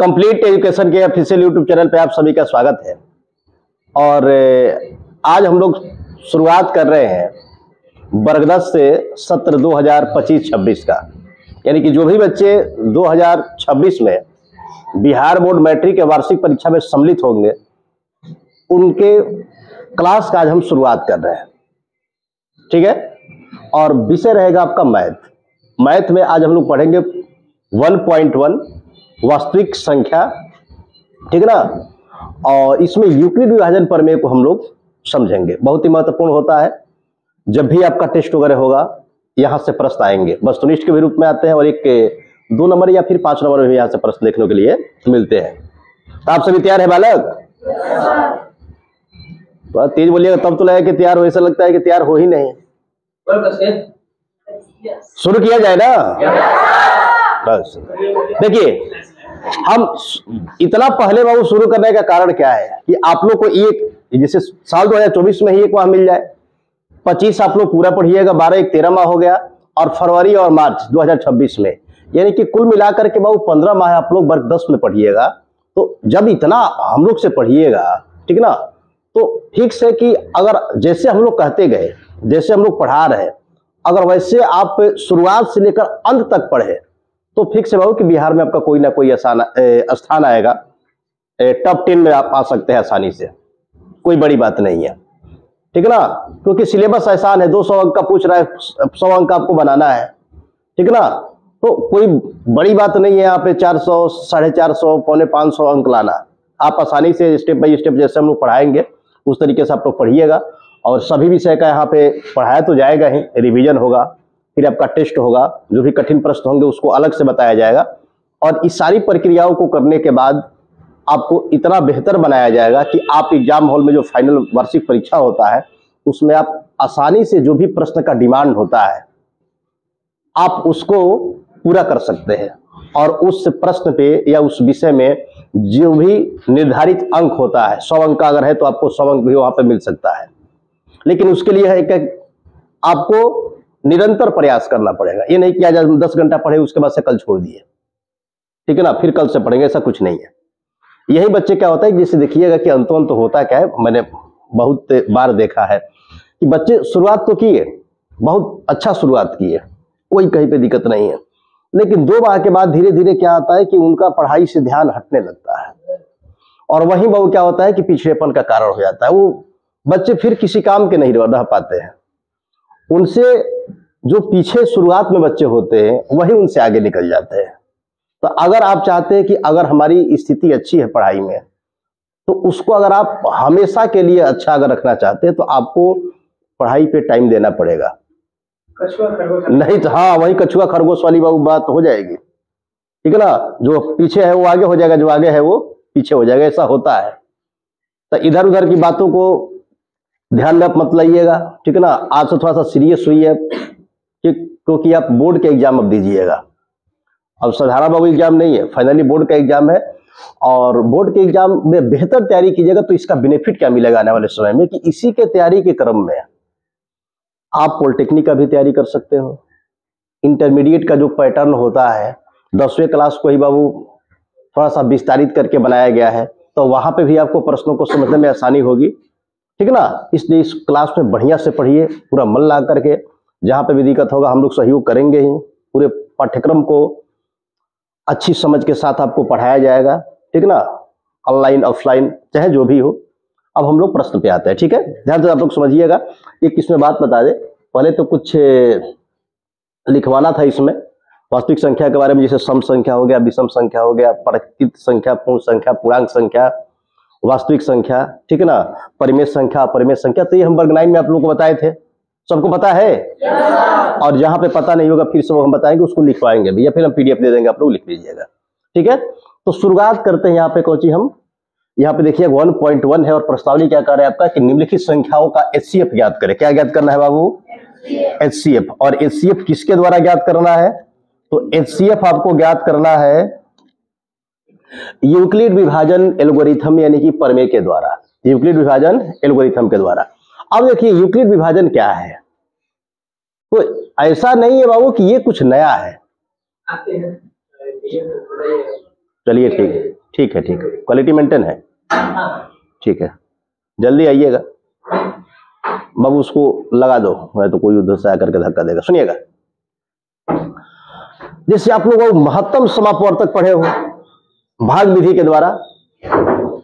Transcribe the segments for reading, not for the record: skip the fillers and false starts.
Complete education के official YouTube channel पे आप सभी का स्वागत है। और आज हम लोग शुरुआत कर रहे हैं वर्ग 10 से सत्र 2025-26 का, यानी कि जो भी बच्चे 2026 में बिहार बोर्ड मैट्रिक या वार्षिक परीक्षा में सम्मिलित होंगे उनके क्लास का आज हम शुरुआत कर रहे हैं। ठीक है, और विषय रहेगा आपका मैथ में आज हम लोग पढ़ेंगे 1.1 वास्तविक संख्या। ठीक है ना, और इसमें यूक्लिड विभाजन प्रमेय को हम लोग समझेंगे। बहुत ही महत्वपूर्ण होता है। जब भी आपका टेस्ट वगैरह होगा यहाँ से प्रश्न आएंगे, वस्तुनिष्ठ के भी रूप में आते हैं और एक 2 नंबर या फिर 5 नंबर में भी यहाँ से प्रश्न देखने के लिए मिलते हैं। तो आप सभी तैयार है बालक? तो तेज बोलिएगा तब तो लगेगा कि तैयार हो, ऐसा लगता है कि तैयार हो ही नहीं। शुरू किया जाए ना? बस देखिए, हम इतना पहले बाबू शुरू करने का कारण क्या है कि आप लोग को एक जैसे साल 2024 में ही एक माह मिल जाए, 25 आप लोग पूरा पढ़िएगा, 12 एक 13 माह हो गया, और फरवरी और मार्च 2026 में, यानी कि कुल मिलाकर के बाबू 15 माह आप लोग वर्ग 10 में पढ़िएगा। तो जब इतना हम लोग से पढ़िएगा, ठीक ना, तो फिक्स है कि अगर जैसे हम लोग कहते गए, जैसे हम लोग पढ़ा रहे, अगर वैसे आप शुरुआत से लेकर अंत तक पढ़े तो फिक्स है बाबू कि बिहार में आपका कोई ना कोई स्थान आएगा, टॉप 10 में आप आ सकते हैं आसानी से, कोई बड़ी बात नहीं है। ठीक है ना, क्योंकि सिलेबस आसान है, 200 अंक का पूछ रहा है, 100 अंक आपको बनाना है। ठीक है ना, तो कोई बड़ी बात नहीं है यहाँ पे 400, 450, पौने 500 अंक लाना। आप आसानी से स्टेप बाय स्टेप जैसे हम लोग पढ़ाएंगे उस तरीके से आप लोग पढ़िएगा, और सभी विषय का यहाँ पे पढ़ाया तो जाएगा ही, रिवीजन होगा, फिर आपका टेस्ट होगा, जो भी कठिन प्रश्न होंगे उसको अलग से बताया जाएगा, और इस सारी प्रक्रियाओं को करने के बाद आपको इतना बेहतर बनाया जाएगा कि आप एग्जाम हॉल में जो फाइनल वार्षिक परीक्षा होता है उसमें आप आसानी से जो भी प्रश्न का डिमांड होता है आप उसको पूरा कर सकते हैं, और उस प्रश्न पे या उस विषय में जो भी निर्धारित अंक होता है, 100 अंक का अगर है तो आपको 100 अंक भी वहां पे मिल सकता है। लेकिन उसके लिए है कि आपको निरंतर प्रयास करना पड़ेगा। ये नहीं कि आज 10 घंटा पढ़े उसके बाद से कल छोड़ दिए, ठीक है ना, फिर कल से पढ़ेंगे, ऐसा कुछ नहीं है। यही बच्चे क्या होता है, जैसे देखिएगा कि अंत होता क्या है, मैंने बहुत बार देखा है कि बच्चे शुरुआत तो किए, बहुत अच्छा शुरुआत किए, कोई कहीं पे दिक्कत नहीं है, लेकिन 2 माह के बाद धीरे धीरे क्या आता है कि उनका पढ़ाई से ध्यान हटने लगता है, और वहीं वो क्या होता है कि पिछड़ेपन का कारण हो जाता है। वो बच्चे फिर किसी काम के नहीं रह पाते हैं। उनसे जो पीछे शुरुआत में बच्चे होते हैं वही उनसे आगे निकल जाते हैं। तो अगर आप चाहते हैं कि अगर हमारी स्थिति अच्छी है पढ़ाई में, तो उसको अगर आप हमेशा के लिए अच्छा अगर रखना चाहते हैं तो आपको पढ़ाई पे टाइम देना पड़ेगा। नहीं तो हाँ, वही कछुआ खरगोश वाली बात हो जाएगी। ठीक है ना, जो पीछे है वो आगे हो जाएगा, जो आगे है वो पीछे हो जाएगा, ऐसा होता है। तो इधर उधर की बातों को ध्यान में आप मत लाइएगा। ठीक है ना, आज से थोड़ा सा सीरियस हुई है, क्योंकि आप बोर्ड के एग्जाम अब दीजिएगा। अब साधारण बाबू एग्जाम नहीं है, फाइनली बोर्ड का एग्जाम है, और बोर्ड के एग्जाम में बेहतर तैयारी कीजिएगा तो इसका बेनिफिट क्या मिलेगा आने वाले समय में, कि इसी के तैयारी के क्रम में आप पॉलिटेक्निक का भी तैयारी कर सकते हो। इंटरमीडिएट का जो पैटर्न होता है 10वीं क्लास को ही बाबू थोड़ा सा विस्तारित करके बनाया गया है, तो वहां पे भी आपको प्रश्नों को समझने में आसानी होगी। ठीक है ना, इसलिए इस क्लास में बढ़िया से पढ़िए, पूरा मन लगा करके। जहां पे भी दिक्कत होगा हम लोग सहयोग करेंगे ही, पूरे पाठ्यक्रम को अच्छी समझ के साथ आपको पढ़ाया जाएगा। ठीक है ना, ऑनलाइन ऑफलाइन चाहे जो भी हो। अब हम लोग प्रश्न पे आते हैं। ठीक है, ध्यान से आप लोग समझिएगा। एक इसमें बात बता दे, पहले तो कुछ लिखवाना था इसमें वास्तविक संख्या के बारे में, जैसे सम संख्या हो गया, विषम संख्या हो गया, प्राकृत संख्या, पूर्ण संख्या, पूर्णांक संख्या, वास्तविक संख्या, ठीक है ना, परिमेय संख्या, अपरिमेय संख्या। तो ये हम वर्ग 9 में आप लोगों को बताए थे, सबको पता है? और जहां पे पता नहीं होगा फिर से वो हम बताएंगे, उसको लिखवाएंगे भी, या फिर हम पीडीएफ दे देंगे, आप लोग लिख लीजिएगा। ठीक है, तो शुरुआत करते हैं। यहाँ पे कौन सी हम यहाँ पे देखिए 1.1 है, और प्रश्नावली क्या कर रहा है आपका कि निम्नलिखित संख्याओं का HCF ज्ञात करें। क्या ज्ञात करना है बाबू? HCF। और HCF किसके द्वारा ज्ञात करना है? तो HCF आपको ज्ञात करना है यूक्लिड विभाजन एल्गोरिथम, यानी कि प्रमेय के द्वारा, यूक्लिड विभाजन एल्गोरिथम के द्वारा। अब देखिए यूक्लिड विभाजन क्या है, तो ऐसा नहीं है बाबू कि ये कुछ नया है। चलिए ठीक है, ठीक है, ठीक है, क्वालिटी मेंटेन है, ठीक है, जल्दी आइएगा बाबू, उसको लगा दो, मैं तो कोई उधर से आकर के धक्का देगा। सुनिएगा, जैसे आप लोग महत्तम समापवर्तक पढ़े हो भाग विधि के द्वारा,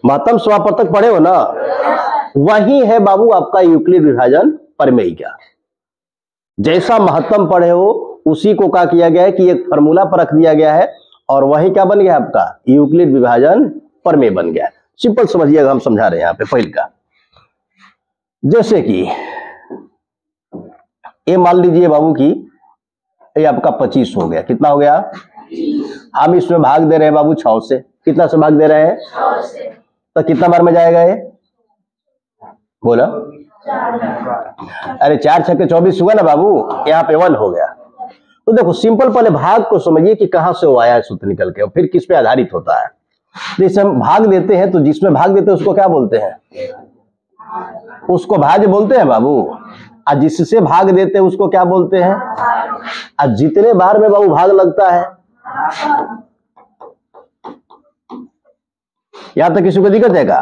महत्तम समापवर्तक पढ़े हो ना, वही है बाबू आपका यूक्लिड विभाजन प्रमेय का। जैसा महत्तम पढ़े हो उसी को क्या किया गया है कि एक फार्मूला पर रख दिया गया है और वही क्या बन गया आपका यूक्लिड विभाजन प्रमेय बन गया। सिंपल समझिएगा, हम समझा रहे हैं यहाँ पे पहले का। जैसे कि ये मान लीजिए बाबू की ये आपका 25 हो गया, कितना हो गया, हम इसमें भाग दे रहे हैं बाबू 6 से, कितना से भाग दे रहे हैं 6 से, तो कितना बार में जाएगा ये, बोला, अरे 4 छक्के 24 हुआ ना बाबू, यहाँ पे 1 हो गया। तो देखो सिंपल, पहले भाग को समझिए कि कहां से वो आया है सूत्र निकल के और फिर किस पे आधारित होता है। जैसे हम भाग देते हैं तो जिसमें भाग देते हैं उसको क्या बोलते हैं, उसको भाज्य बोलते हैं बाबू, और जिससे भाग देते हैं उसको क्या बोलते हैं, और जितने बार में बाबू भाग लगता है, यहां तक किसी को दिक्कत है का,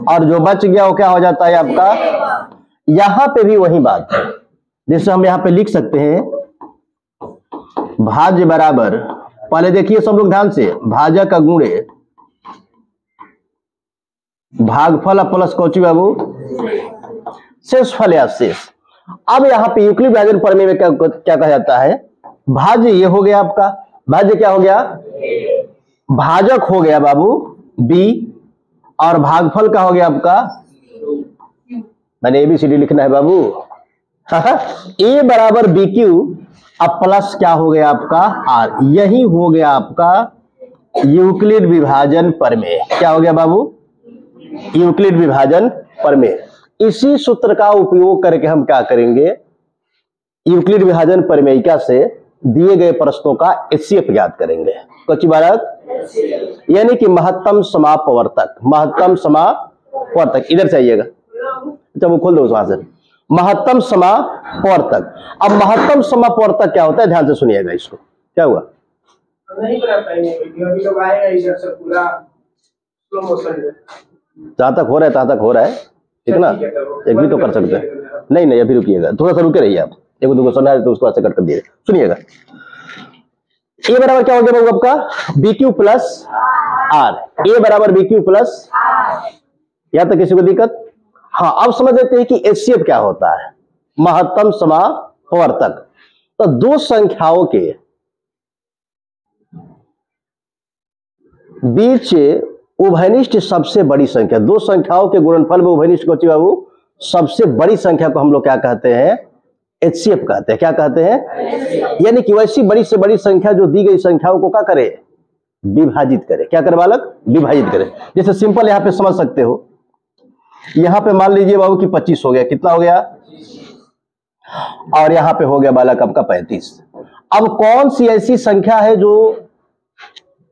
और जो बच गया वो क्या हो जाता है आपका, यहां पे भी वही बात है। जैसे हम यहां पे लिख सकते हैं भाज्य बराबर, पहले देखिए सब लोग ध्यान से, भाजक गुणे भागफल प्लस कौची बाबू शेष फल या शेष। अब यहां पे यूक्लिड विभाजन प्रमेय में क्या कहा जाता है, भाज्य ये हो गया आपका, भाज्य क्या हो गया, भाजक हो गया बाबू बी, और भागफल का हो गया आपका, मैंने ABCD लिखना है बाबू, ए बराबर बी क्यू, अब प्लस क्या हो गया आपका आर, यही हो गया आपका यूक्लिड विभाजन प्रमेय। क्या हो गया बाबू, यूक्लिड विभाजन प्रमेय। इसी सूत्र का उपयोग करके हम क्या करेंगे, यूक्लिड विभाजन प्रमेयिका से दिए गए प्रश्नों का HCF ज्ञात करेंगे। कच्ची बात, यानी कि महत्तम समापवर्तक, महत्तम समापवर्तक, इधर से आइएगा, अच्छा वो खोल दो वहां से, महत्तम समापवर्तक। अब महत्तम समापवर्तक क्या होता है, ध्यान से सुनिएगा इसको, क्या हुआ नहीं बना पाएंगे, अभी लोग आएगा इधर से पूरा स्लो मोशन में, जहां तक हो रहा है तहां तक हो रहा है, ठीक ना, एक भी तो कर सकते हैं, नहीं अभी रुकिएगा, थोड़ा सा रुके रहिए आप, एक दो समझा देते उसको ऐसे कट कर दिए। सुनिएगा, ए बराबर क्या हो गया बाबू आपका B Q plus are, A बराबर बी क्यू प्लस, यहां तक किसी को दिक्कत, हाँ अब समझ लेते हैं कि HCF क्या होता है, महत्तम समापवर्तक। तो दो संख्याओं के बीच उभयनिष्ठ सबसे बड़ी संख्या, दो संख्याओं के गुणनफल में उभयनिष्ठ को बाबू सबसे बड़ी संख्या को हम लोग क्या कहते हैं, HCF कहते हैं। क्या कहते हैं, यानी कि वैसी बड़ी से बड़ी संख्या जो दी गई संख्याओं को क्या करे, विभाजित करे। क्या करे बालक, विभाजित करे। जैसे सिंपल यहां पे समझ सकते हो, यहां पे मान लीजिए बाबू कि 25 हो गया, कितना हो गया, और यहां पे हो गया बालक आपका 35। अब कौन सी ऐसी संख्या है जो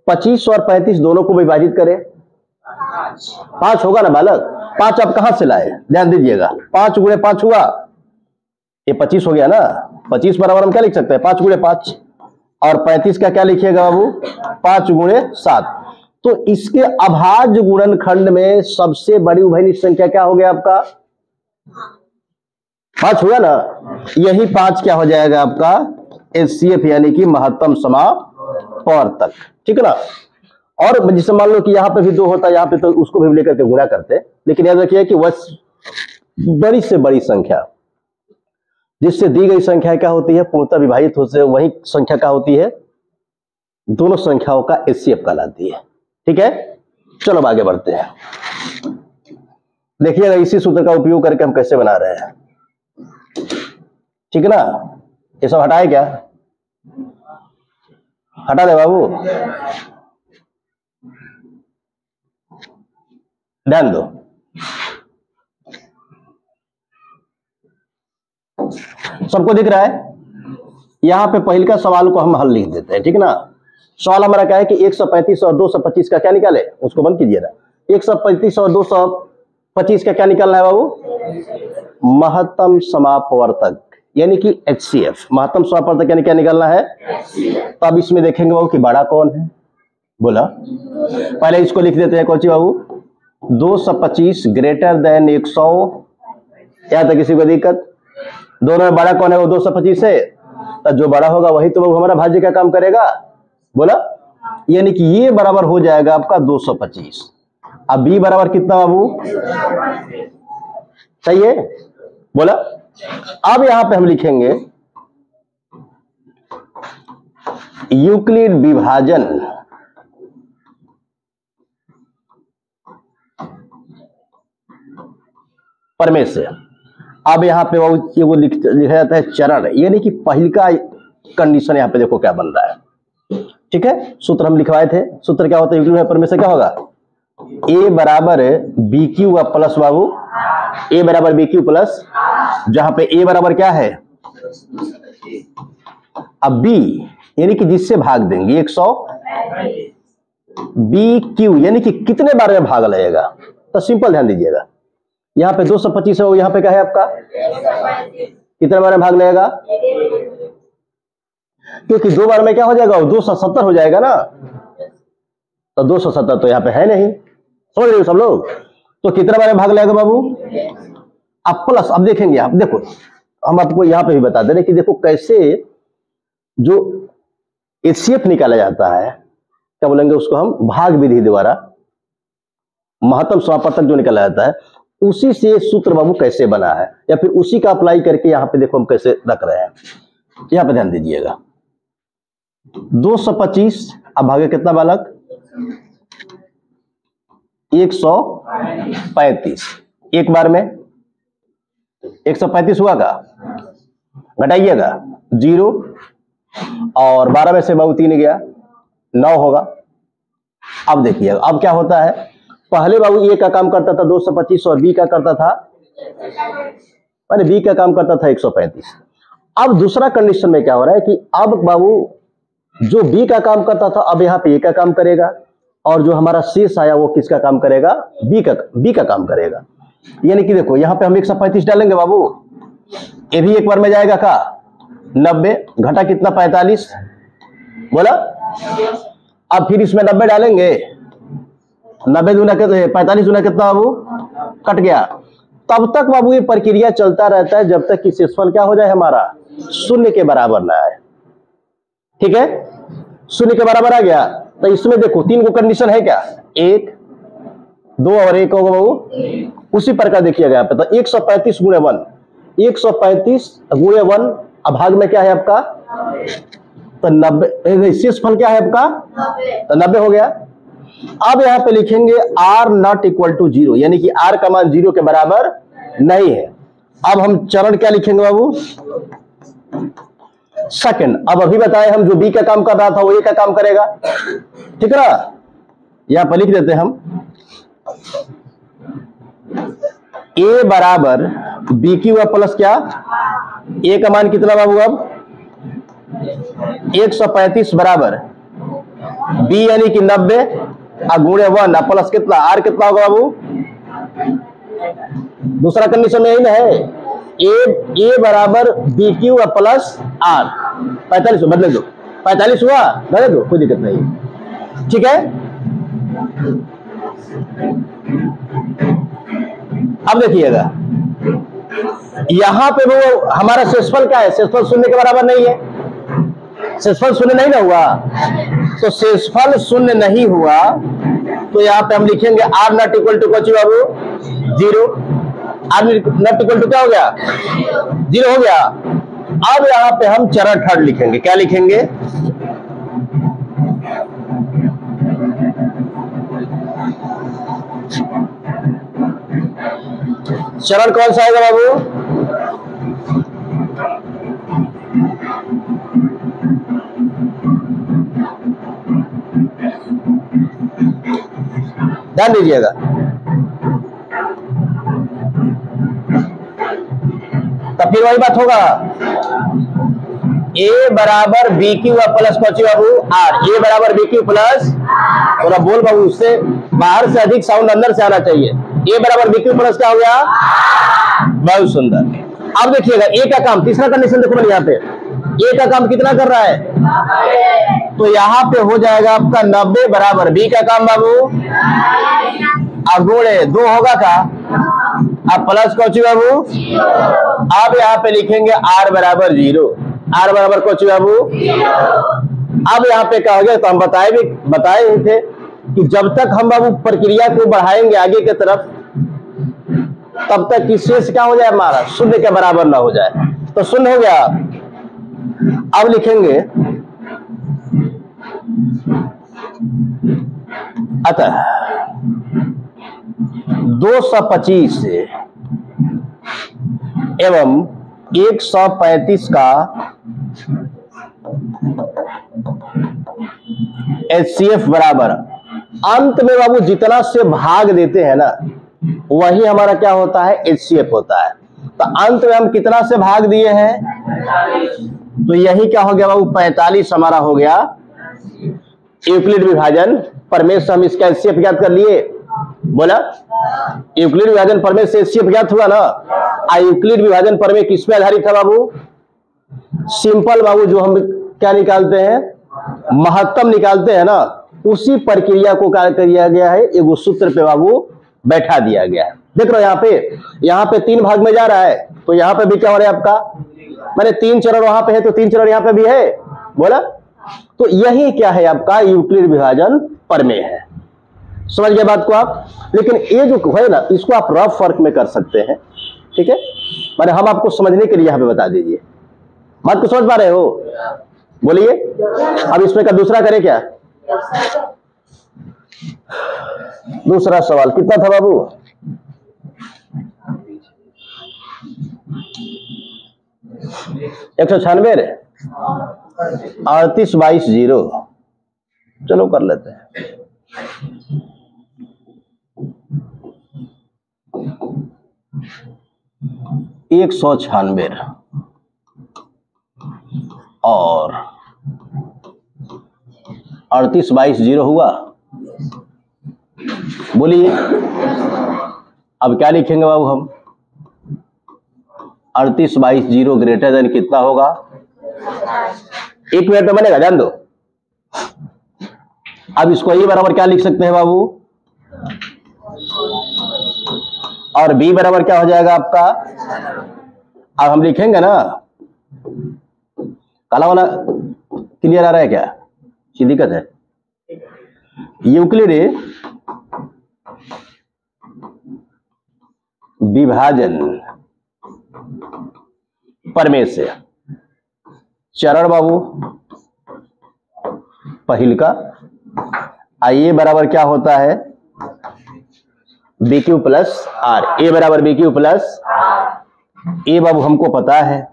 25 और 35 दोनों को विभाजित करे, 5 होगा ना बालक। 5 आप कहां से लाए, ध्यान दीजिएगा, 5 गुणे 5 हुआ, ये 25 हो गया ना। 25 बराबर हम क्या लिख सकते हैं, 5 गुणे 5, और 35 का क्या लिखिएगा बाबू, 5 गुणे 7। तो इसके अभाज्य गुणनखंड में सबसे बड़ी उभयनिष्ठ संख्या क्या हो गया आपका, 5 हुआ ना। यही 5 क्या हो जाएगा आपका HCF, यानी कि महत्तम समापवर्तक, ठीक है ना। और जिसे मान लो कि यहां पे भी 2 होता है, यहां पे तो उसको भी लेकर के गुणा करते, लेकिन याद रखिए कि वह बड़ी से बड़ी संख्या जिससे दी गई संख्या क्या होती है, पूर्णतः विभाजित होते वही संख्या क्या होती है, दोनों संख्याओं का HCF कहलाती है। ठीक है, चलो अब आगे बढ़ते हैं। देखिएगा इसी सूत्र का उपयोग करके हम कैसे बना रहे हैं, ठीक है ना। ये सब हटाए क्या, हटा दे बाबू, ध्यान दो। सबको दिख रहा है, यहां पे पहले का सवाल को हम हल लिख देते हैं, ठीक है ना। सवाल हमारा क्या है कि 135 और 225 का क्या निकाले, उसको बंद कीजिए ना। 135 और 225 का क्या निकालना है बाबू, महत्तम समापवर्तक यानी कि HCF। महत्तम समापवर्तक यानी क्या निकालना है, तो अब इसमें देखेंगे बाबू कि बड़ा कौन है, बोला। पहले इसको लिख देते हैं कोची बाबू, 225 ग्रेटर देन 100। या तो किसी को दिक्कत, दोनों में बड़ा कौन है? वो 225 है, तो जो बड़ा होगा वही तो हमारा भाज्य का काम करेगा। बोला, यानी कि ये बराबर हो जाएगा आपका 225। अब बी बराबर कितना बाबू? सही है। बोला, अब यहां पे हम लिखेंगे यूक्लिड विभाजन प्रमेय से। अब यहां पे वो लिखा जाता है चरण, यानी कि पहली का कंडीशन यहां पे देखो क्या बन रहा है। ठीक है, सूत्र हम लिखवाए थे। सूत्र क्या होता है यूक्लिड प्रमेय से? क्या होगा? ए बराबर बी क्यू प्लस बाबू, ए बराबर बी क्यू प्लस, जहां पे ए बराबर क्या है? अब बी यानी कि जिससे भाग देंगे 100, बी क्यू यानी कि कितने बार में भाग लगेगा। तो सिंपल ध्यान दीजिएगा, यहाँ पे 225 है, यहाँ पे क्या है आपका? कितने बार में भाग लगेगा? क्योंकि 2 बार में क्या हो जाएगा? 270 हो जाएगा ना। तो 270 तो यहाँ पे है नहीं, समझ रहे हो सब लोग? तो कितने बार में भाग लगेगा बाबू? अब प्लस, अब देखेंगे आप, देखो हम आपको यहाँ पे भी बता दे रहे कि देखो कैसे जो एचसीएफ निकाला जाता है, क्या बोलेंगे उसको हम? भाग विधि द्वारा महत्तम समापवर्तक जो निकाला जाता है, उसी से सूत्र बाबू कैसे बना है, या फिर उसी का अप्लाई करके यहाँ पे देखो हम कैसे रख रहे हैं। यहाँ पे ध्यान दीजिएगा, 225 अब भागे कितना बालक? 135। एक बार में 135 हुआ का? घटाइएगा 0, और 12 में से बाबू 3 गया, 9 होगा। अब देखिए अब क्या होता है, पहले बाबू ए का काम करता था 225 और बी का करता था, माने बी का काम करता था 135। अब दूसरा कंडीशन में क्या हो रहा है कि अब बाबू जो बी का काम करता था अब यहाँ पे ए का काम करेगा, और जो हमारा शेष आया वो किसका काम करेगा? बी का काम करेगा। यानी कि देखो यहाँ पे हम 135 डालेंगे बाबू, ये भी एक बार में जाएगा का? 90, घटा कितना? 45। बोला, अब फिर इसमें 90 डालेंगे, 90 दूना कितना? 45 दूना कितना बाबू? कट गया। तब तक बाबू ये प्रक्रिया चलता रहता है जब तक कि शेषफल क्या हो जाए हमारा? 0 के बराबर ना आए। ठीक है, 0 के बराबर आ गया। तो इसमें देखो 3 को कंडीशन है क्या? 1, 2 और 1 होगा बाबू। उसी प्रकार देखिएगा यहाँ पे, तो 135 गुणे 1, 135 गुणे 1, अब भाग में क्या है आपका? तो 90, शेषफल क्या है आपका? तो 90 हो गया। अब यहां पे लिखेंगे r नॉट इक्वल टू 0, यानी कि r का मान 0 के बराबर नहीं है। अब हम चरण क्या लिखेंगे बाबू? सेकंड। अब अभी बताए हम जो बी का काम कर रहा था वो ए का काम करेगा, ठीक है ना? यहां पर लिख देते हैं हम ए बराबर बी क्यू प्लस क्या? ए का मान कितना बाबू? अब 135 बराबर बी यानी कि 90 गुणे 1 प्लस कितना? आर कितना होगा बाबू? दूसरा कंडीशन में यही ना है, ए बराबर बी क्यू प्लस आर। 45 बदले दो, 45 हुआ, बदले दो, कोई दिक्कत नहीं। ठीक है, अब देखिएगा यहां पे वो हमारा शेषफल क्या है? शेषफल 0 के बराबर नहीं है। शेषफल 0 नहीं ना हुआ, तो शेषफल 0 नहीं हुआ तो यहाँ पे हम लिखेंगे आर नॉट इक्वल टू कोची बाबू? 0। आर नॉट इक्वल टू क्या हो गया? 0 हो गया। अब यहाँ पे हम चरण थर्ड लिखेंगे। क्या लिखेंगे? चरण कौन सा आएगा बाबू? ध्यान दीजिएगा, तब फिर वही बात होगा, ए बराबर बी क्यू प्लस कोची बाबू? आर। ए बराबर बी क्यू प्लस, थोड़ा बोल बाबू, उससे बाहर से अधिक साउंड अंदर से आना चाहिए। ए बराबर बी क्यू प्लस क्या हो गया? बहुत सुंदर। अब देखिएगा ए का काम, तीसरा कंडीशन देखो यहाँ पे, ए का काम कितना कर रहा है? तो यहां पे हो जाएगा आपका 90 बराबर बी का काम बाबू गुणे 2 होगा का, अब प्लस कौची बाबू, अब यहाँ पे लिखेंगे आर बराबर 0, आर बराबर कौची बाबू। अब यहाँ पे क्या हो गया, तो हम बताए ही थे कि जब तक हम बाबू प्रक्रिया को बढ़ाएंगे आगे की तरफ, तब तक कि शेष क्या हो जाए हमारा, शून्य के बराबर ना हो जाए। तो शून्य हो गया। अब लिखेंगे अतः 225 एवं 135 का HCF बराबर, अंत में बाबू जितना से भाग देते हैं ना वही हमारा क्या होता है, HCF होता है। तो अंत में हम कितना से भाग दिए हैं, तो यही क्या हो गया बाबू 45 हमारा हो गया यूक्लिड विभाजन प्रमेय से हम इसका HCF ज्ञात कर लिए। बोला यूक्लिड विभाजन प्रमेय से HCF ज्ञात हुआ ना। यूक्लिड विभाजन प्रमेय किस पे आधारित था बाबू, सिंपल बाबू जो हम क्या निकालते हैं, महत्तम निकालते हैं ना, उसी प्रक्रिया को क्या किया गया है, एक सूत्र पे बाबू बैठा दिया गया है। देख लो यहाँ पे 3 भाग में जा रहा है, तो यहाँ पे भी क्या हो रहा है आपका, मैंने 3 चरण वहां पे है तो 3 चरण यहाँ पे भी है। बोला तो यही क्या है आपका यूक्लिड विभाजन प्रमेय है। समझ गए बात को आप। लेकिन ये जो है ना, इसको आप रफ फर्क में कर सकते हैं, ठीक है, मैंने हम आपको समझने के लिए यहाँ पे बता दीजिए। बात को समझ पा रहे हो, बोलिए। अब इसमें का दूसरा करें क्या, दूसरा सवाल कितना था बाबू, 196 38/22 चलो कर लेते हैं। एक 196 और 38/22 हुआ। बोलिए अब क्या लिखेंगे बाबू हम, 38/22 ग्रेटर देन कितना होगा, 1 मिनट में बनेगा, जान दो। अब इसको ए बराबर क्या लिख सकते हैं बाबू, और बी बराबर क्या हो जाएगा आपका। अब हम लिखेंगे ना, काला वाला क्लियर आ रहा है क्या, की दिक्कत है। यूक्लिड विभाजन प्रमेय से चरण बाबू पहिल का ए बराबर क्या होता है, BQ प्लस आर, ए बराबर BQ प्लस ए बाबू हमको पता है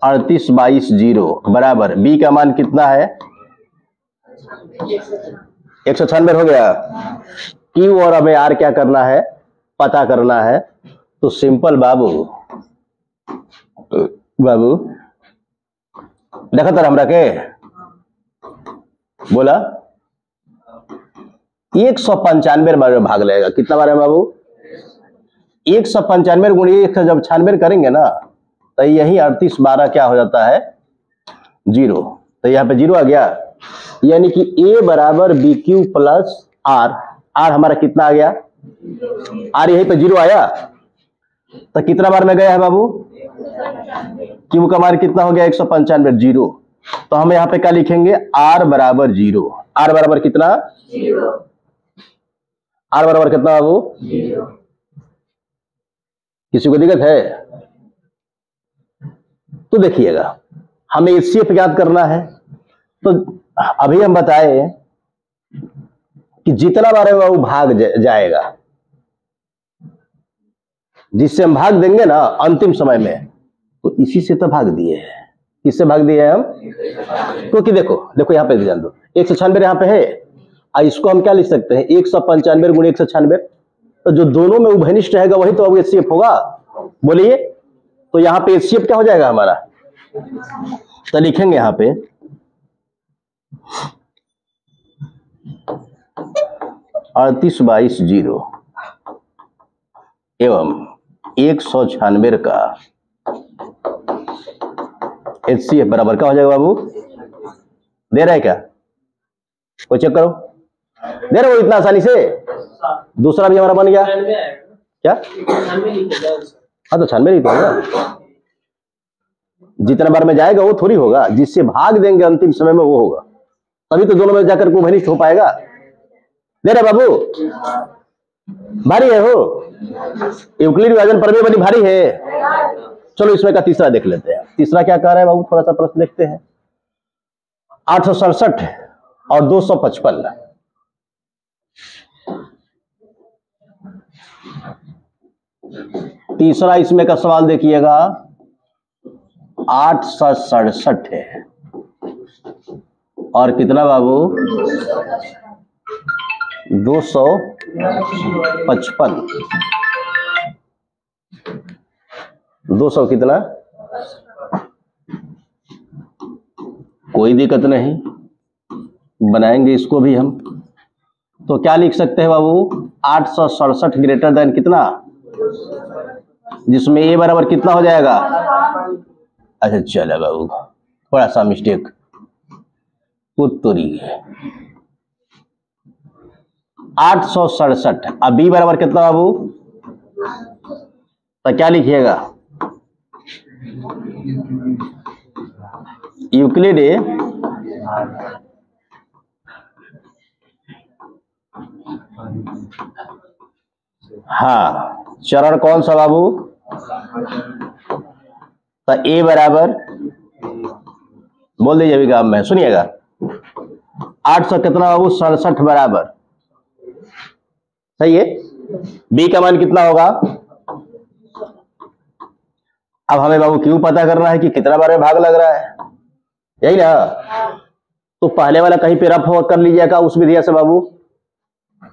38/22 बराबर बी का मान कितना है, 196 हो गया। क्यू और हमें आर क्या करना है, पता करना है। तो सिंपल बाबू देखा तर हमरा के बोला 195 बार भाग लगेगा, कितना बार है बाबू, 195 गुणित 1 जब 96 करेंगे ना, तो यही 38/12 क्या हो जाता है 0। तो यहाँ पे 0 आ गया, यानी कि ए बराबर BQ प्लस आर, आर हमारा कितना आ गया, आर यहीं पे 0 आया। तो कितना बार में गया है बाबू, क्यू का मान कितना हो गया 195 0। तो हम यहाँ पे क्या लिखेंगे, आर बराबर 0, आर बराबर कितना 0, आर बराबर कितना बाबू 0। किसी को दिक्कत है तो देखिएगा, हमें HCF ज्ञात करना है। तो अभी हम बताए कि जितना बार वो भाग जाएगा, जिससे हम भाग देंगे ना अंतिम समय में, तो इसी से तो भाग दिए हैं। किससे भाग दिए हैं हम, क्योंकि देखो यहाँ पे ध्यान दो, 196 यहाँ पे है, और इसको हम क्या लिख सकते हैं 195 गुणित 196। तो जो दोनों में उभयनिष्ठ रहेगा वही तो अब HCF होगा। बोलिए, तो यहाँ पे HCF क्या हो जाएगा हमारा, तो लिखेंगे यहाँ पे 38/22 एवं 196 का HCF बराबर क्या हो जाएगा बाबू? दे रहा है क्या? कोई चेक करो, दे रहे हो इतना आसानी से? दूसरा भी हमारा बन गया क्या? हाँ तो 96 नहीं तो होगा, जितना बार में जाएगा वो थोड़ी होगा, जिससे भाग देंगे अंतिम समय में वो होगा, तभी तो दोनों में जाकर को घनिष्ठ हो पाएगा। दे रहे बाबू? भारी है हो, यूक्लिड विभाजन प्रमेय बड़ी भारी है। चलो इसमें का तीसरा देख लेते हैं। तीसरा क्या कह रहा है बाबू, थोड़ा सा प्रश्न देखते हैं। 867 और 255, तीसरा इसमें का सवाल देखिएगा। 867 है और कितना बाबू? 255। 200 कितना? कोई दिक्कत नहीं, बनाएंगे इसको भी हम। तो क्या लिख सकते हैं बाबू? 867 ग्रेटर देन कितना, जिसमें ए बराबर कितना हो जाएगा? अच्छा चलो बाबू, थोड़ा सा मिस्टेक, उत्तरी 867 अब बी बराबर कितना बाबू? तो क्या लिखिएगा? यूक्लिड हाँ, चरण कौन सा बाबू? तो ए बराबर, बोल दीजिए अभी काम में, सुनिएगा। 800 कितना बाबू? 67 बराबर, सही है। बी का मान कितना होगा? अब हमें बाबू क्यों पता करना है कि कितना बार में भाग लग रहा है, यही ना? तो पहले वाला कहीं पे रफ कर लीजिएगा उस विधि से बाबू,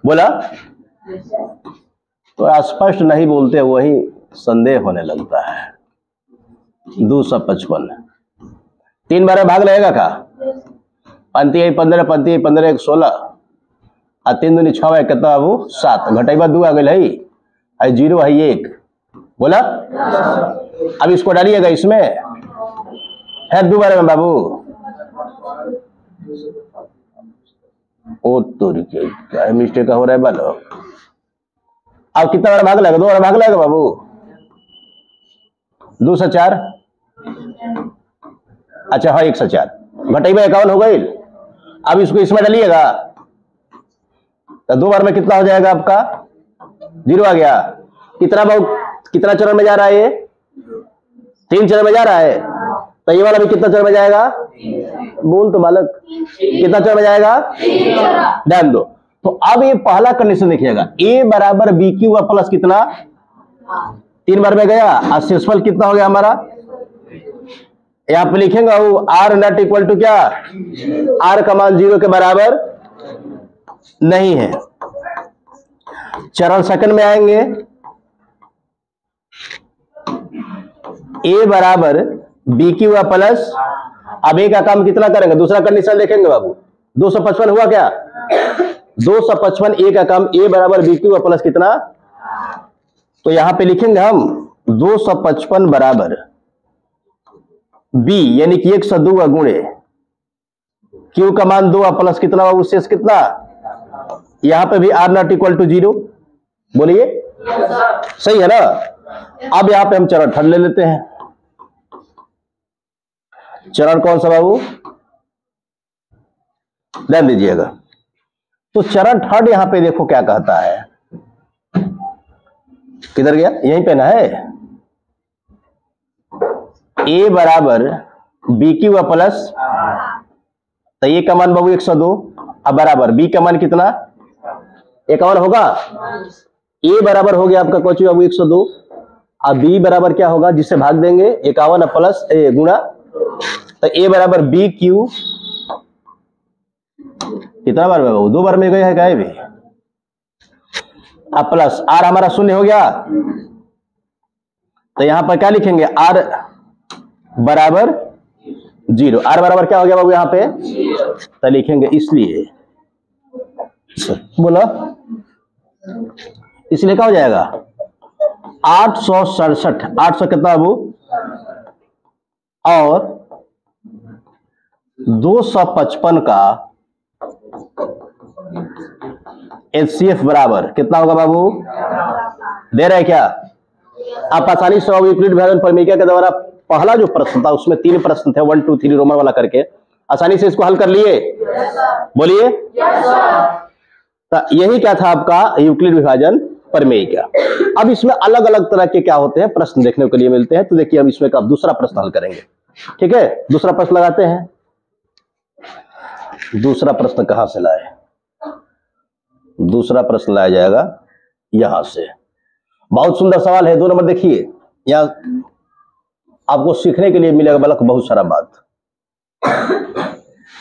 बोला तो स्पष्ट नहीं बोलते, वही संदेह होने लगता है। 255 3 बार में भाग लगेगा का? पंती 15, पंती 15 1 16 और 3 दूनी 6 कितना बाबू? 7, घटाइबा 2 आ गई है, 0 है 1, बोला। अब इसको डालिएगा इसमें, है 2 बार में बाबू। ओ तो क्या मिस्टेक हो रहा है बालो? अब कितना बार भाग लगेगा? 2 बार भाग लगेगा बाबू। 2 से 4, अच्छा हाँ 1 से 4, घटाइबा 51 हो गई। अब इसको इसमें डालिएगा तो 2 बार में कितना हो जाएगा आपका? 0 आ गया। कितना बाबू, कितना चरण में जा रहा है ये? 3 चरण में जा रहा है। तो ये वाला भी कितना चरण में जाएगा? बोल तो बालक, कितना चरण में जाएगा? ध्यान दो। तो अब ये पहला कंडीशन देखिएगा, ए बराबर बी क्यू प्लस कितना? 3 बार में गया और शेषफल कितना हो गया हमारा? यहां पे लिखेंगे वो आर नॉट इक्वल टू क्या? आर का मान 0 के बराबर नहीं है। चरण सेकंड में आएंगे, ए बराबर बी क्यू प्लस, अब ए का काम कितना करेंगे? दूसरा कंडीशन देखेंगे बाबू। 255 हुआ क्या? 255 ए का काम ए बराबर बी क्यू प्लस कितना? तो यहां पे लिखेंगे हम 255 बराबर बी यानी कि 102 का गुणे क्यू का मान 2 प्लस कितना बाबू? शेष कितना? यहां पे भी आर नॉट इक्वल टू 0, बोलिए सही है ना? अब यहां पे हम चरण थर्ड ले लेते हैं। चरण कौन सा बाबू? ध्यान दीजिएगा। तो चरण थर्ड यहां पे देखो क्या कहता है, किधर गया? यहीं पे ना है। ए बराबर बी क्यू प्लस, तो ए का मान बाबू 102 अब बराबर बी का मान कितना? 51 होगा। ए बराबर हो गया आपका कोची बाबू 102, अब बी बराबर क्या होगा जिससे भाग देंगे? 51 प्लस ए गुणा, तो ए बराबर बी क्यू कितना बार में बाबू? 2 बार में गया है क्या भी? अब प्लस आर हमारा 0 हो गया, तो यहां पर क्या लिखेंगे? आर बराबर 0। आर बराबर क्या हो गया बाबू यहां पे? तो लिखेंगे इसलिए, बोला इसलिए क्या हो जाएगा? 867, 800 कितना बाबू? और 255 का HCF बराबर कितना होगा बाबू? दे रहे हैं क्या? आप आसानी से यूक्लिड विभाजन प्रमेय के द्वारा पहला जो प्रश्न था उसमें 3 प्रश्न थे, 1 2 3 रोमन वाला करके, आसानी से इसको हल कर लिए? बोलिए। तो यही क्या था आपका यूक्लिड विभाजन प्रमेय का। अब इसमें अलग अलग तरह के क्या होते हैं प्रश्न देखने को लिए मिलते हैं। तो देखिए अब इसमें का दूसरा प्रश्न हल करेंगे। ठीक है, दूसरा प्रश्न लगाते हैं। दूसरा प्रश्न कहां से लाए? दूसरा प्रश्न लाया जाएगा यहां से। बहुत सुंदर सवाल है, 2 नंबर देखिए। यहां आपको सीखने के लिए मिलेगा बल्कि बहुत सारा बात।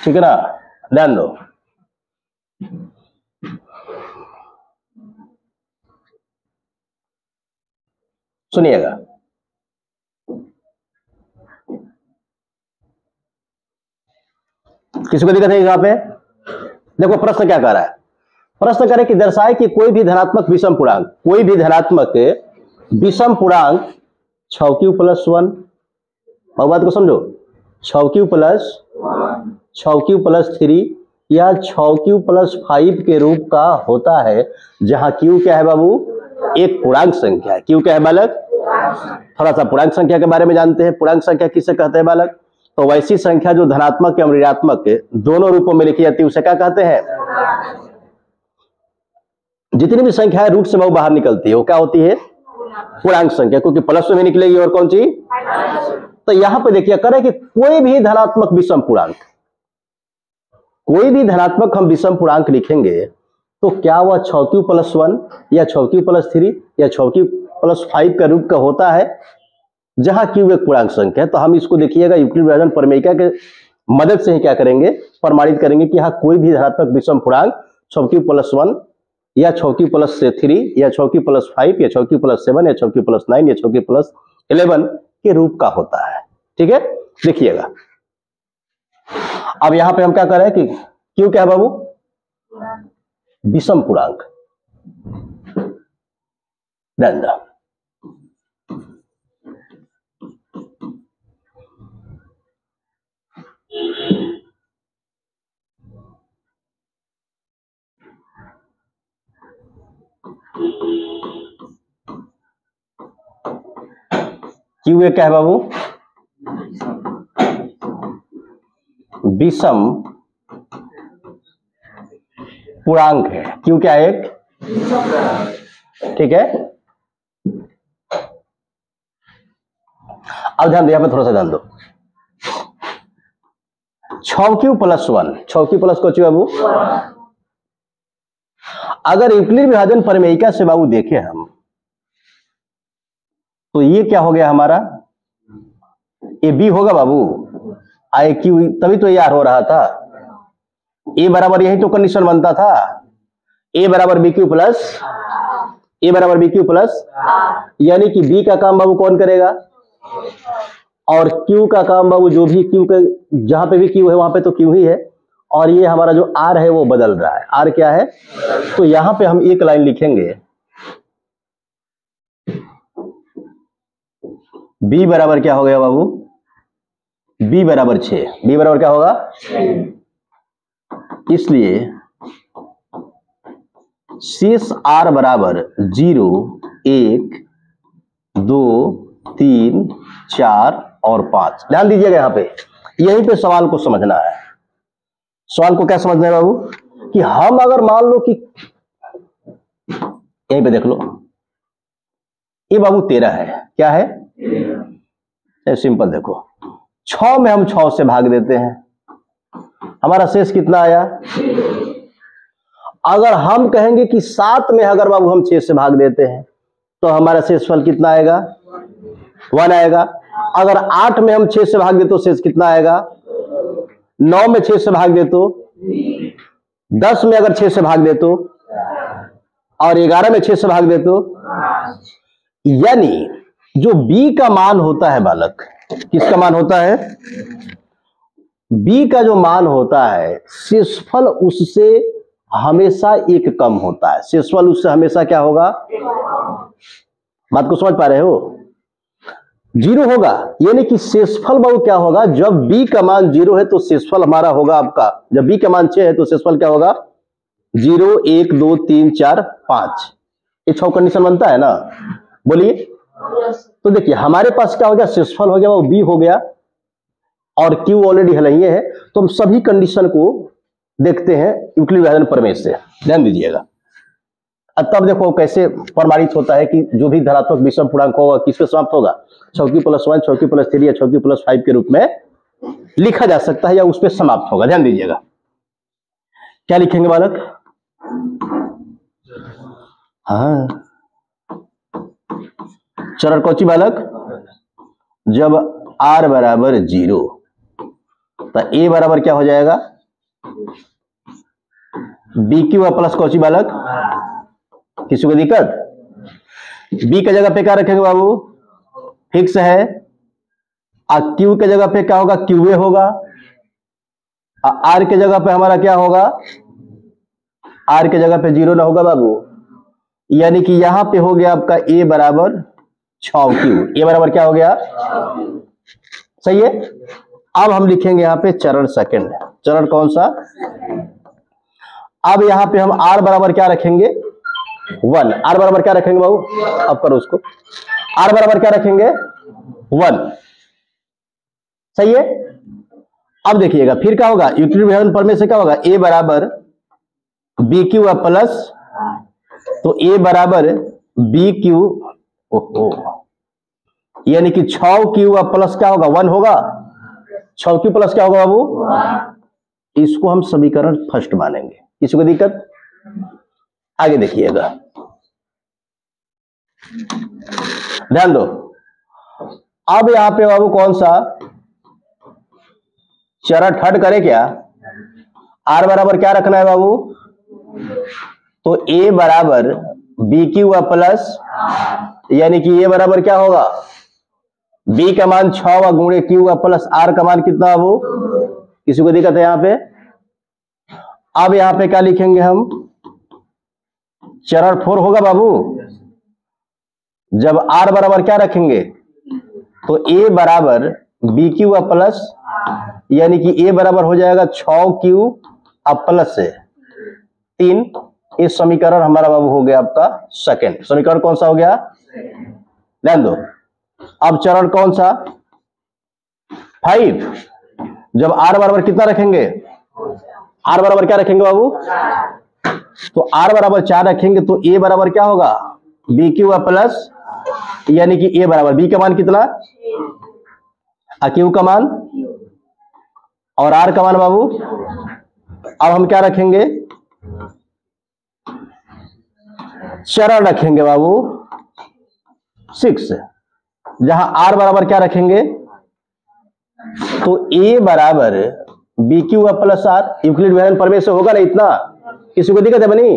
ठीक है ना, ध्यान दो। सुनिएगा, किसी को दिक्कत है यहाँ पे? देखो प्रश्न क्या कह रहा है। प्रश्न करे कि दर्शाए कि कोई भी धनात्मक विषम पूर्णांक, कोई भी धनात्मक विषम पूर्णांक 6q + 1, और बात को समझो, 6q + 3 या 6q + 5 के रूप का होता है, जहां q क्या है बाबू? एक पूर्णांक संख्या है। q क्या है बालक? थोड़ा सा पूर्णांक संख्या के बारे में जानते हैं। पूर्णांक संख्या किसे कहते हैं बालक? तो वैसी संख्या जो धनात्मक या ऋणात्मक दोनों रूपों में लिखी जाती है उसे क्या कहते हैं? जितनी भी संख्या है रूट से वो बाहर निकलती है वो क्या होती है? पूर्णांक संख्या, क्योंकि प्लस में निकलेगी और कौन सी? तो यहां पे देखिए करें कि कोई भी धनात्मक विषम पूर्णांक, कोई भी धनात्मक हम विषम पूर्णांक लिखेंगे तो क्या वह 6q + 1 या 6q + 3 या 6q + 5 का रूप का होता है, जहां q एक पूर्णांक संख्या है। तो हम इसको देखिएगा यूक्लिड विभाजन प्रमेय के मदद से ही क्या करेंगे? प्रमाणित करेंगे कि हाँ कोई भी धनात्मक विषम पूर्णांक 6q + 1 या 6q + 3 या 6q + 5 या 6q + 7 या 6q + 9 या 6q + 11 के रूप का होता है। ठीक है, देखिएगा अब यहां पे हम क्या कर रहे हैं कि q क्या है बाबू? विषम पूर्णांक। ध्यान दो, q क्या है बाबू? विषम पूर्णांक है। q क्या है? एक। ठीक है, अब ध्यान दो, यहां पे थोड़ा सा ध्यान दो। 6q + 1, 6q + को बाबू अगर यूक्लिड विभाजन प्रमेय से बाबू देखें हम तो ये क्या हो गया हमारा? ये b होगा बाबू, आई क्यू, तभी तो यार हो रहा था। a बराबर यही तो कंडीशन बनता था, a बराबर bq प्लस, यानी कि b का काम बाबू कौन करेगा? और q का काम बाबू जो भी q का, जहां पे भी q है वहां पे तो q ही है, और ये हमारा जो r है वो बदल रहा है। r क्या है? तो यहां पे हम एक लाइन लिखेंगे, b बराबर क्या हो गया बाबू? b बराबर 6। b बराबर क्या होगा? 6। इसलिए शेष r बराबर 0 1 2 3 4 और 5। ध्यान दीजिएगा यहां पे, यहीं पे सवाल को समझना है। सवाल को क्या समझना है बाबू? कि हम अगर मान लो कि यहीं पे देख लो, ये बाबू 13 है। क्या है? सिंपल देखो, 6 में हम 6 से भाग देते हैं, हमारा शेष कितना आया? अगर हम कहेंगे कि 7 में अगर बाबू हम 6 से भाग देते हैं तो हमारा शेषफल कितना आएगा? 1 आएगा। अगर 8 में हम 6 से भाग दे तो शेष कितना आएगा? 9 में 6 से भाग दे तो, 10 में अगर 6 से भाग दे तो, और 11 में 6 से भाग दे तो, यानी जो b का मान होता है बालक, किसका मान होता है? b का जो मान होता है शेषफल उससे हमेशा एक कम होता है। शेषफल उससे हमेशा क्या होगा? बात को समझ पा रहे हो? जीरो होगा, यानी कि शेषफल बाबू क्या होगा, जब b का मान जीरो है तो शेषफल हमारा होगा आपका, जब b का मान 6 है तो शेषफल क्या होगा, 0 1 2 3 4 5, ये 6 कंडीशन बनता है ना, बोलिए। तो देखिए हमारे पास क्या हो गया, शेषफल हो गया वो b हो गया, और q ऑलरेडी हल है, तो हम सभी कंडीशन को देखते हैं यूक्लिड विभाजन प्रमेय से, ध्यान दीजिएगा। अब तब देखो कैसे प्रमाणित होता है कि जो भी धनात्मक विषम पूर्णांक होगा किस पे समाप्त होगा, चौकी प्लस 1, चौकी प्लस 3 या चौकी प्लस 5 के रूप में लिखा जा सकता है या उस पे समाप्त होगा। ध्यान दीजिएगा क्या लिखेंगे बालक, हाँ चरण कौची बालक, जब r बराबर 0 तो a बराबर क्या हो जाएगा, बी क्यू प्लस कौची बालक, किसी को दिक्कत, b का जगह पे क्या रखेंगे बाबू, फिक्स है, और q के जगह पे क्या होगा, क्यूए होगा, और r के जगह पे हमारा क्या होगा, r के जगह पे 0 ना होगा बाबू, यानी कि यहां पे हो गया आपका a बराबर 6q, a बराबर क्या हो गया, सही है। अब हम लिखेंगे यहां पे चरण सेकंड, चरण कौन सा, अब यहां पे हम r बराबर क्या रखेंगे 1, r बराबर क्या रखेंगे बाबू, अब करो उसको, r बराबर क्या रखेंगे 1, सही है। अब देखिएगा फिर क्या होगा, यूक्लिड विभाजन प्रमेय से क्या होगा, a बराबर बी क्यू प्लस, तो a बराबर बी क्यू, यानी कि 6q प्लस क्या होगा 1 होगा, 6q प्लस क्या होगा बाबू, इसको हम समीकरण फर्स्ट मानेंगे, किसी को दिक्कत, आगे देखिएगा ध्यान दो। अब यहां पे बाबू कौन सा चरण थर्ड करे क्या, r बराबर क्या रखना है बाबू, तो a बराबर बी क्यू प्लस, यानी कि a बराबर क्या होगा, b का मान 6 गुणे क्यू प्लस r का मान कितना बाबू, किसी को दिक्कत है यहां पे। अब यहां पे क्या लिखेंगे हम, चरण 4 होगा बाबू, जब r बराबर क्या रखेंगे, तो a बराबर बी क्यू प्लस, यानी कि a बराबर हो जाएगा 6q प्लस 3, इस समीकरण हमारा बाबू हो गया आपका सेकंड, समीकरण कौन सा हो गया, ध्यान दो। अब चरण कौन सा 5, जब r बराबर कितना रखेंगे, r बराबर क्या रखेंगे बाबू, तो r बराबर 4 रखेंगे, तो a बराबर क्या होगा, बी क्यू प्लस, यानी कि a बराबर b का मान कितना, क्यू का मान, और r का मान बाबू। अब हम क्या रखेंगे, चरण रखेंगे बाबू 6, जहां r बराबर क्या रखेंगे, तो a बराबर B Q plus r, Euclid विभाजन प्रमेय से होगा ना इतना, किसी को दिक्कत है बनी।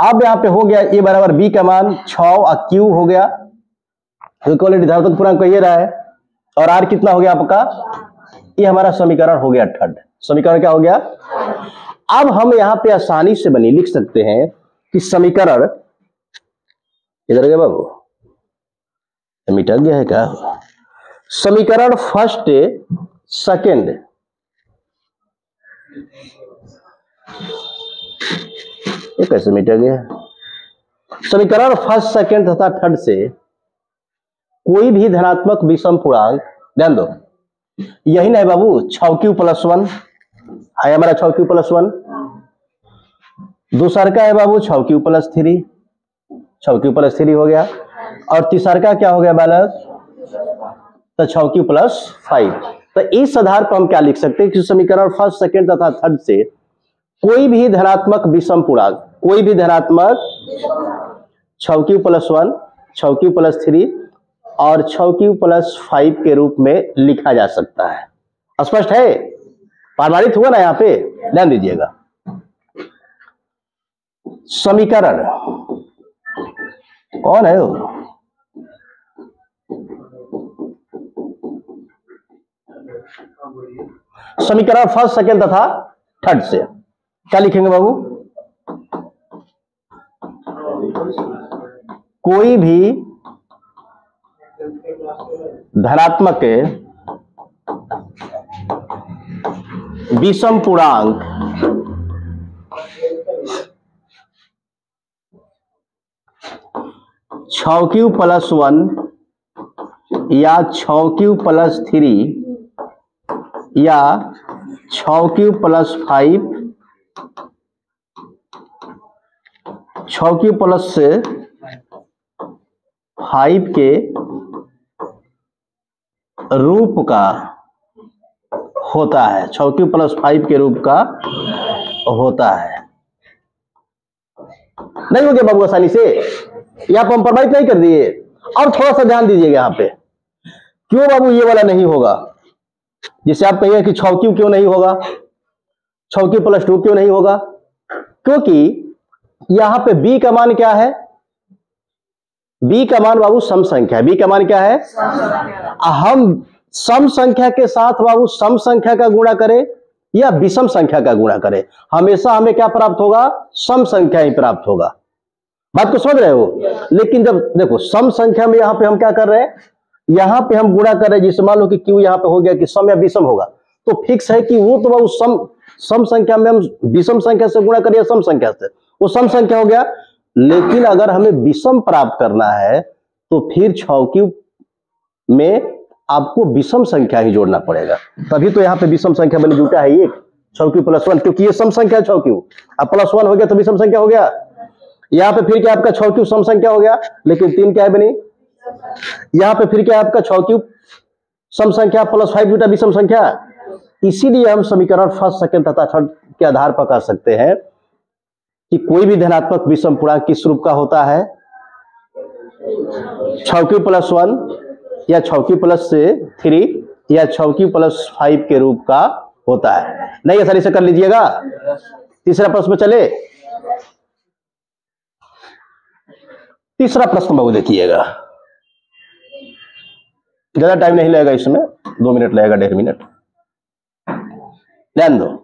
अब यहां पे हो गया a बराबर b का मान 6 और q हो गया, धनात्मक पूर्णांक कहिए रहा है, और r कितना हो गया आपका, ये हमारा समीकरण हो गया थर्ड, समीकरण क्या हो गया। अब हम यहां पे आसानी से बनी लिख सकते हैं कि समीकरण, इधर गया बाबू, मिटा गया है क्या, समीकरण फर्स्ट सेकंड, ये कैसे मिटा गया, समीकरण फर्स्ट सेकंड तथा थर्ड से कोई भी धनात्मक विषम पूर्णांक, ध्यान दो यही ना है बाबू, 6q प्लस 1 है हमारा, 6q प्लस 1, दूसरा का है बाबू 6q प्लस 3, 6q प्लस 3 हो गया, और तीसरा का क्या हो गया बालक, तो 6q प्लस 5। तो इस आधार पर हम क्या लिख सकते हैं कि समीकरण फर्स्ट सेकंड तथा थर्ड से कोई भी धनात्मक विषम पूर्णांक, कोई भी धनात्मक 6q प्लस 1, 6q प्लस 3 और 6q प्लस 5 के रूप में लिखा जा सकता है। स्पष्ट है, प्रमाणित हुआ ना यहां पे, ध्यान दीजिएगा। समीकरण कौन है वो, समीकरण फर्स्ट सेकंड तथा थर्ड से क्या लिखेंगे बाबू, कोई भी धनात्मक के विषम पूर्णांक छक्यू प्लस 1 या छक्यू प्लस 3 या छक्यू प्लस 5 छक्यू प्लस 5 के रूप का होता है, छक्यू प्लस 5 के रूप का होता है। नहीं हो गया बाबू आसानी से? यहां पर हम प्रमाणित नहीं कर दिए। और थोड़ा सा ध्यान दीजिएगा यहां पे, क्यों बाबू ये वाला नहीं होगा? जिससे आप कहिए कि छक्यू क्यों नहीं होगा, छक्यू प्लस 2 क्यों नहीं होगा? क्योंकि यहां पे b का मान क्या है? b का मान बाबू सम संख्या है। b का मान क्या है? हम सम संख्या के साथ बाबू सम संख्या का गुणा करें या विषम संख्या का गुणा करें, हमेशा हमें क्या प्राप्त होगा? सम संख्या ही प्राप्त होगा। बात को समझ रहे हो? लेकिन जब देखो सम संख्या में यहां पे हम क्या कर रहे हैं, यहां पे हम गुणा कर रहे हैं, जिससे मान लो कि क्यू यहां पे हो गया कि सम या विषम होगा, तो फिक्स है कि वो तो बाबू सम संख्या में हम विषम संख्या से गुणा करें या सम संख्या से, वो सम संख्या हो गया। लेकिन अगर हमें विषम प्राप्त करना है तो फिर छक्यू में आपको विषम संख्या ही जोड़ना पड़ेगा, तभी तो यहाँ पे विषम संख्या बने जुटा है एक छक्यू प्लस 1, क्योंकि ये सम संख्या छक्यू, अब प्लस 1 हो गया तो विषम संख्या हो गया। यहाँ पे फिर क्या आपका छक्यू सम संख्या हो गया, लेकिन 3 क्या है बनी? यहाँ पे फिर क्या आपका छक्यू सम संख्या प्लस 5 जुटा विषम संख्या। इसीलिए हम समीकरण फर्स्ट सेकंड तथा थर्ड के आधार पर कह सकते हैं कि कोई भी धनात्मक विषम पूर्णांक किस रूप का होता है? छक्यू प्लस 1 या छक्यू प्लस 3 या छक्यू प्लस 5 के रूप का होता है। नहीं आसानी से कर लीजिएगा। तीसरा प्रश्न में चले। तीसरा प्रश्न बाबू देखिएगा, ज्यादा टाइम नहीं लगेगा इसमें, 2 मिनट लगेगा, 1.5 मिनट, ध्यान दो।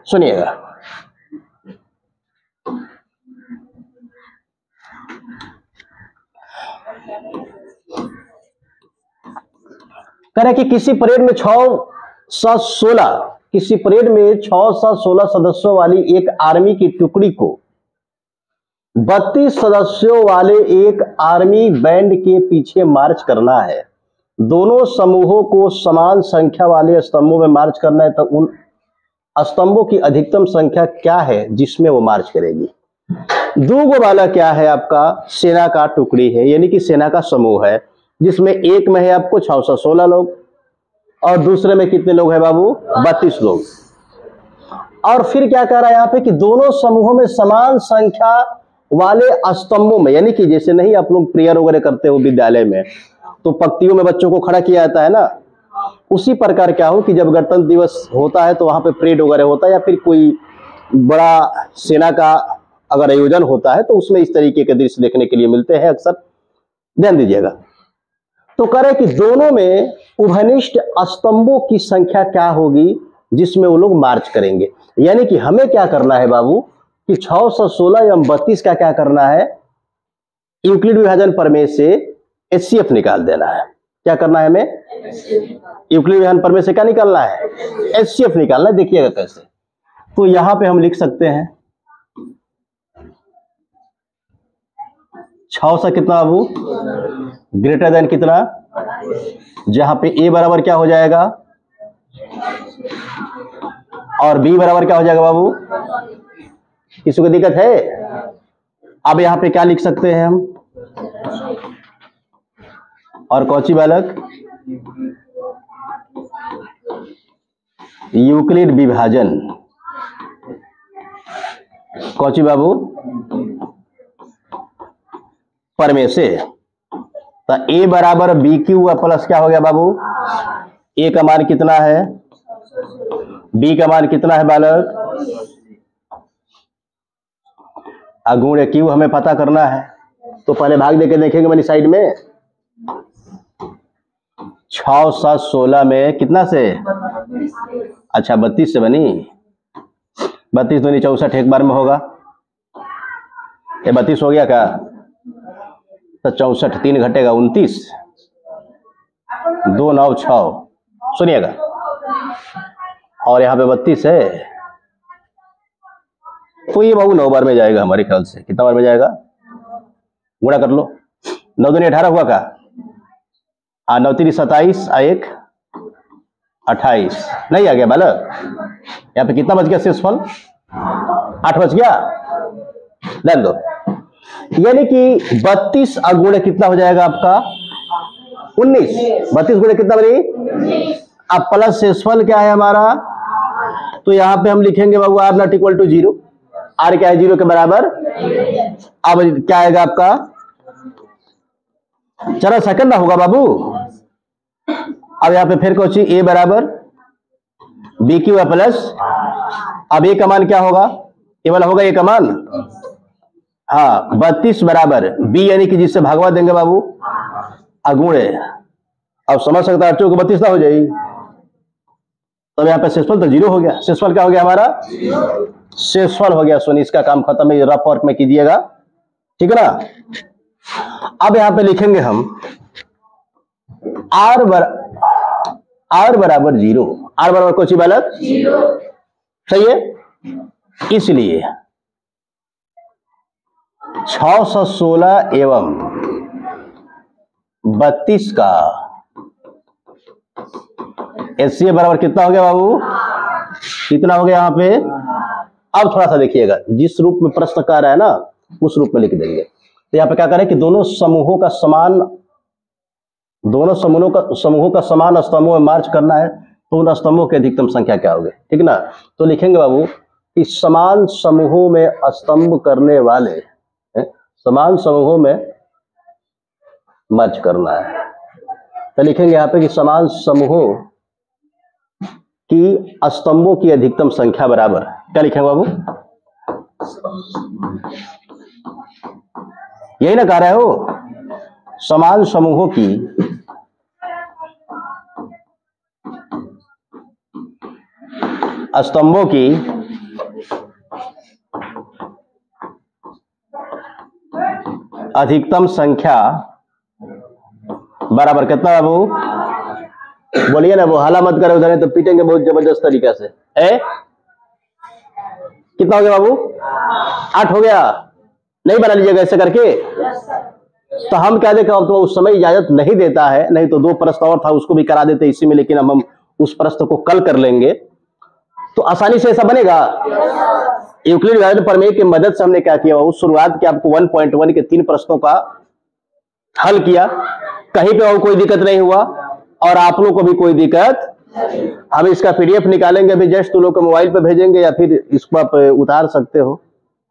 सुनिएगा, कह रहे कि किसी परेड में 6 से 16 किसी परेड में 6 से 16 सदस्यों वाली एक आर्मी की टुकड़ी को 32 सदस्यों वाले एक आर्मी बैंड के पीछे मार्च करना है। दोनों समूहों को समान संख्या वाले स्तंभों में मार्च करना है, तो उन स्तंभों की अधिकतम संख्या क्या है जिसमें वो मार्च करेगी? दूगो वाला क्या है आपका? सेना का टुकड़ी है, यानी कि सेना का समूह है, जिसमें एक में है आपको 6 से 16 लोग और दूसरे में कितने लोग हैं बाबू? 32 लोग। और फिर क्या कह रहा है यहाँ पे कि दोनों समूहों में समान संख्या वाले स्तंभों में, यानी कि जैसे नहीं आप लोग प्रेयर वगैरह करते हो विद्यालय में, तो पंक्तियों में बच्चों को खड़ा किया जाता है ना, उसी प्रकार क्या हो कि जब गणतंत्र दिवस होता है तो वहां पे परेड वगैरह होता है या फिर कोई बड़ा सेना का अगर आयोजन होता है तो उसमें इस तरीके के दृश्य देखने के लिए मिलते हैं अक्सर। ध्यान दीजिएगा। तो कह रहे कि दोनों में उभयनिष्ठ स्तंभों की संख्या क्या होगी जिसमें वो लोग मार्च करेंगे। यानी कि हमें क्या करना है बाबू कि 6 से 16 या 32 का क्या करना है? यूक्लिड विभाजन प्रमेय से एचसीएफ निकाल देना है। क्या करना है हमें? यूक्लिड विभाजन प्रमेय से क्या निकालना है? एचसीएफ निकालना है। देखिएगा कैसे। तो यहां पे हम लिख सकते हैं 6 से कितना बाबू? ग्रेटर देन कितना? जहां पे ए बराबर क्या हो जाएगा और बी बराबर क्या हो जाएगा बाबू? किसी को दिक्कत है? अब यहां पे क्या लिख सकते हैं हम? और कौची बालक? यूक्लिड विभाजन। कौची बाबू? प्रमेय से। तो ए बराबर बी क्यू प्लस क्या हो गया बाबू? ए का मान कितना है? बी का मान कितना है बालक? गुण क्यू हमें पता करना है, तो पहले भाग देके देखेंगे मैंने साइड में। 6 7 16 में कितना से? अच्छा 32 से बनी। 32 दूनी 64 एक बार में होगा। ये 32 हो गया क्या? तो 64, 3 घटेगा 29, 2 9 6, सुनिएगा, और यहाँ पे 32 है, तो ये बाबू 9 बार में जाएगा हमारे ख्याल से। कितना बार में जाएगा? गुणा कर लो, 9 दूनी 18 हुआ का, 9 3 27, 1 28, नहीं आ गया बालक? यहाँ पे कितना बच गया शेषफल? 8 बच गया, ध्यान दो। यानी कि 32 गुणे कितना हो जाएगा आपका? 19। 32 गुणे कितना बनी? अब प्लस शेषफल क्या है हमारा? तो यहां पे हम लिखेंगे बाबू R not equal to 0। R क्या है? 0 के बराबर। अब क्या आएगा आपका? चलो सेकंड ना होगा बाबू। अब यहां पे फिर कोची ए बराबर बी क्यू है प्लस, अब ए का मान क्या होगा? ए वाला होगा ए का मान, हाँ 32 बराबर बी, यानी कि जिससे भागवा देंगे बाबू अगुणे। अब समझ सकता है 8 को 32 ना हो जाएगी, तब यहाँ पे शेषफल तो 0 हो गया। शेषफल क्या हो गया हमारा? शेषफल हो गया। सुनिए इसका काम खत्म है, रफ वर्क में कीजिएगा, ठीक है ना। अब यहां पे लिखेंगे हम आर बराबर 0। आर बराबर कुछ ही बालक 0, सही है। इसलिए 616 एवं 32 का एचसीए बराबर कितना हो गया बाबू? कितना हो गया यहाँ पे? अब थोड़ा सा देखिएगा, जिस रूप में प्रश्न कह रहा है ना उस रूप में लिख देंगे। तो यहाँ पे क्या करें कि दोनों समूहों का समान स्तंभों में मार्च करना है, तो उन स्तंभों की अधिकतम संख्या क्या होगी, ठीक ना। तो लिखेंगे बाबू कि समान समूहों में स्तंभ करने वाले, समान समूहों में मार्च करना है, तो लिखेंगे यहाँ पे कि समान समूहों की स्तंभों की अधिकतम संख्या बराबर क्या लिखेंगे बाबू? यही ना कह रहे हो, समान समूहों की स्तंभों की अधिकतम संख्या बराबर कितना बाबू? बोलिए ना, वो हाला मत करो उधर, तो पीटेंगे बहुत जबरदस्त तरीके से। कितना हो गया बाबू? 8 हो गया। नहीं बना लीजिएगा ऐसे करके। तो हम क्या देखें, तो उस समय इजाजत नहीं देता है, नहीं तो 2 प्रश्न और था उसको भी करा देते इसी में, लेकिन अब हम उस प्रश्न को कल कर लेंगे। तो आसानी से ऐसा बनेगा। यूक्लिड विभाजन प्रमेय की मदद से हमने क्या किया, उस शुरुआत के आपको 1.1 के 3 प्रश्नों का हल किया, कहीं पे और कोई दिक्कत नहीं हुआ, और आप लोग को भी कोई दिक्कत। हम इसका पीडीएफ निकालेंगे अभी जस्ट, तो लोग को मोबाइल पे भेजेंगे, या फिर इसको आप उतार सकते हो,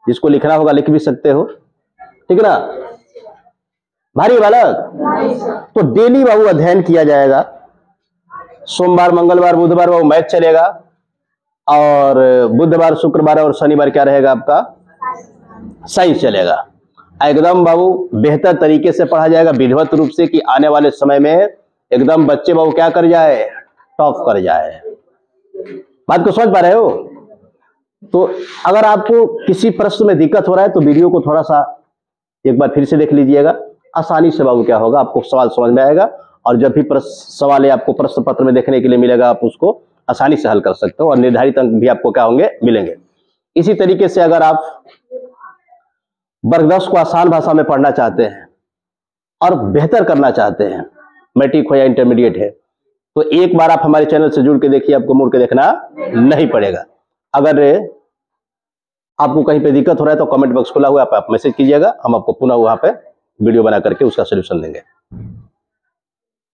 जिसको लिखना होगा लिख भी सकते हो, ठीक है ना। भारी बालक, तो डेली बाबू अध्ययन किया जाएगा। सोमवार मंगलवार बुधवार बाबू मैथ चलेगा, और बुधवार शुक्रवार और शनिवार क्या रहेगा आपका? साइंस चलेगा। एकदम बाबू बेहतर तरीके से पढ़ा जाएगा, विधिवत रूप से, कि आने वाले समय में एकदम बच्चे बाबू क्या कर जाए? टॉप कर जाए। बात को समझ पा रहे हो? तो अगर आपको किसी प्रश्न में दिक्कत हो रहा है तो वीडियो को थोड़ा सा एक बार फिर से देख लीजिएगा, आसानी से बाबू क्या होगा, आपको सवाल समझ में आएगा, और जब भी सवाल आपको प्रश्न पत्र में देखने के लिए मिलेगा, आप उसको आसानी से हल कर सकते हो, और निर्धारित अंक भी आपको क्या होंगे? मिलेंगे। इसी तरीके से अगर आप वर्ग 10 को आसान भाषा में पढ़ना चाहते हैं और बेहतर करना चाहते हैं, मैट्रिक हो या इंटरमीडिएट है, तो एक बार आप हमारे चैनल से जुड़ के देखिए, आपको मुड़ के देखना नहीं पड़ेगा। अगर आपको कहीं पे दिक्कत हो रहा है तो कमेंट बॉक्स खुला हुआ है, आप मैसेज कीजिएगा, हम आपको पुनः वहां पे वीडियो बना करके उसका सलूशन देंगे।